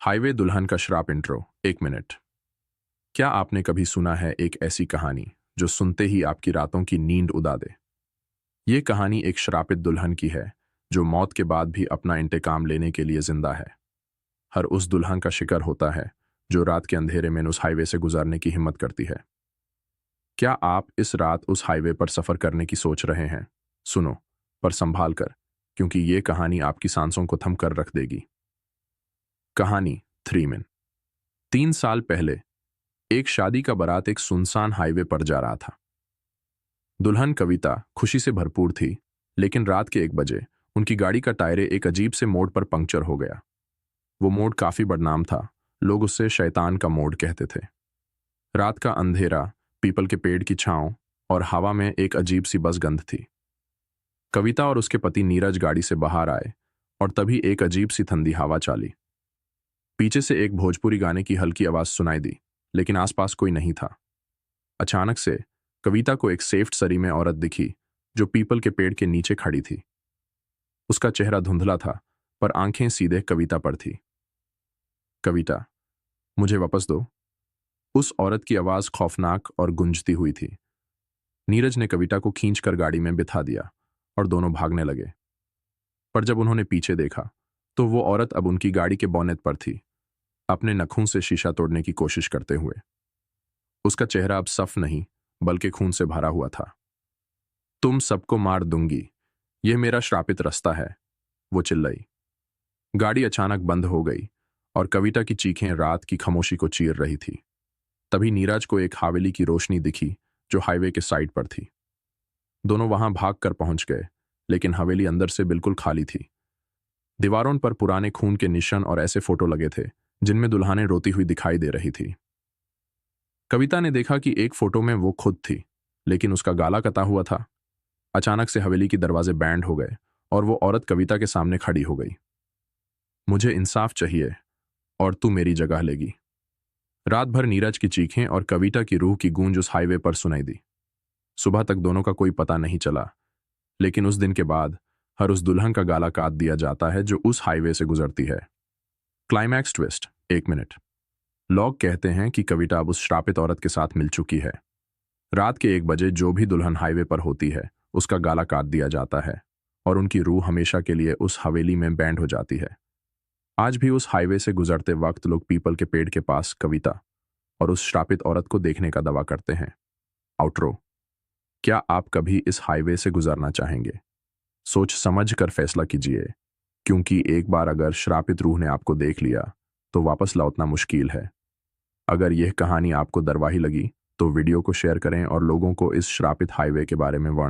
Highway दुल्हन का श्राप इंट्रो 1 मिनट। क्या आपने कभी सुना है एक ऐसी कहानी जो सुनते ही आपकी रातों की नींद उड़ा दे? ये कहानी एक श्रापित दुल्हन की है जो मौत के बाद भी अपना इंतकाम लेने के लिए जिंदा है। हर उस दुल्हन का शिकार होता है जो रात के अंधेरे में उस हाईवे से गुजरने की हिम्मत करती है। क्या आप इस रात उस हाईवे पर सफर करने की सोच रहे हैं? सुनो, पर संभाल कर, क्योंकि ये कहानी आपकी सांसों को थम कर रख देगी। कहानी 3 min। 3 साल पहले एक शादी का बारात एक सुनसान हाईवे पर जा रहा था। दुल्हन कविता खुशी से भरपूर थी, लेकिन रात के 1 बजे उनकी गाड़ी का टायरे एक अजीब से मोड़ पर पंक्चर हो गया। वो मोड़ काफी बदनाम था, लोग उससे शैतान का मोड़ कहते थे। रात का अंधेरा, पीपल के पेड़ की छांव और हवा में एक अजीब सी बस गंध थी। कविता और उसके पति नीरज गाड़ी से बाहर आए और तभी एक अजीब सी ठंडी हवा चली। पीछे से एक भोजपुरी गाने की हल्की आवाज सुनाई दी, लेकिन आसपास कोई नहीं था। अचानक से कविता को एक सेफ्ट सरी में औरत दिखी जो पीपल के पेड़ के नीचे खड़ी थी। उसका चेहरा धुंधला था, पर आंखें सीधे कविता पर थी। कविता, मुझे वापस दो। उस औरत की आवाज खौफनाक और गूंजती हुई थी। नीरज ने कविता को खींचकर गाड़ी में बिठा दिया और दोनों भागने लगे। पर जब उन्होंने पीछे देखा तो वो औरत अब उनकी गाड़ी के बोनेट पर थी, अपने नखों से शीशा तोड़ने की कोशिश करते हुए। उसका चेहरा अब सफ नहीं बल्कि खून से भरा हुआ था। तुम सबको मार दूंगी, यह मेरा श्रापित रास्ता है, वो चिल्लाई। गाड़ी अचानक बंद हो गई और कविता की चीखें रात की खामोशी को चीर रही थी। तभी नीरज को एक हवेली की रोशनी दिखी जो हाईवे के साइड पर थी। दोनों वहां भाग कर पहुंच गए, लेकिन हवेली अंदर से बिल्कुल खाली थी। दीवारों पर पुराने खून के निशान और ऐसे फोटो लगे थे जिनमें दुल्हनें रोती हुई दिखाई दे रही थी। कविता ने देखा कि एक फोटो में वो खुद थी, लेकिन उसका गाला कटा हुआ था। अचानक से हवेली के दरवाजे बैंड हो गए और वो औरत कविता के सामने खड़ी हो गई। मुझे इंसाफ चाहिए और तू मेरी जगह लेगी। रात भर नीरज की चीखें और कविता की रूह की गूंज उस हाईवे पर सुनाई दी। सुबह तक दोनों का कोई पता नहीं चला, लेकिन उस दिन के बाद हर उस दुल्हन का गाला काट दिया जाता है जो उस हाईवे से गुजरती है। Climax twist 1 minute. लोग कहते हैं कि कविता अब उस श्रापित औरत के साथ मिल चुकी है। रात के 1 बजे जो भी दुल्हन हाईवे पर होती है उसका गाला काट दिया जाता है और उनकी रूह हमेशा के लिए उस हवेली में बैंड हो जाती है। आज भी उस हाईवे से गुजरते वक्त लोग पीपल के पेड़ के पास कविता और उस श्रापित औरत को देखने का दावा करते हैं। आउटरो, क्या आप कभी इस हाईवे से गुजरना चाहेंगे? सोच समझ कर फैसला कीजिए, क्योंकि एक बार अगर श्रापित रूह ने आपको देख लिया तो वापस लौटना मुश्किल है। अगर यह कहानी आपको दरवाही लगी तो वीडियो को शेयर करें और लोगों को इस श्रापित हाईवे के बारे में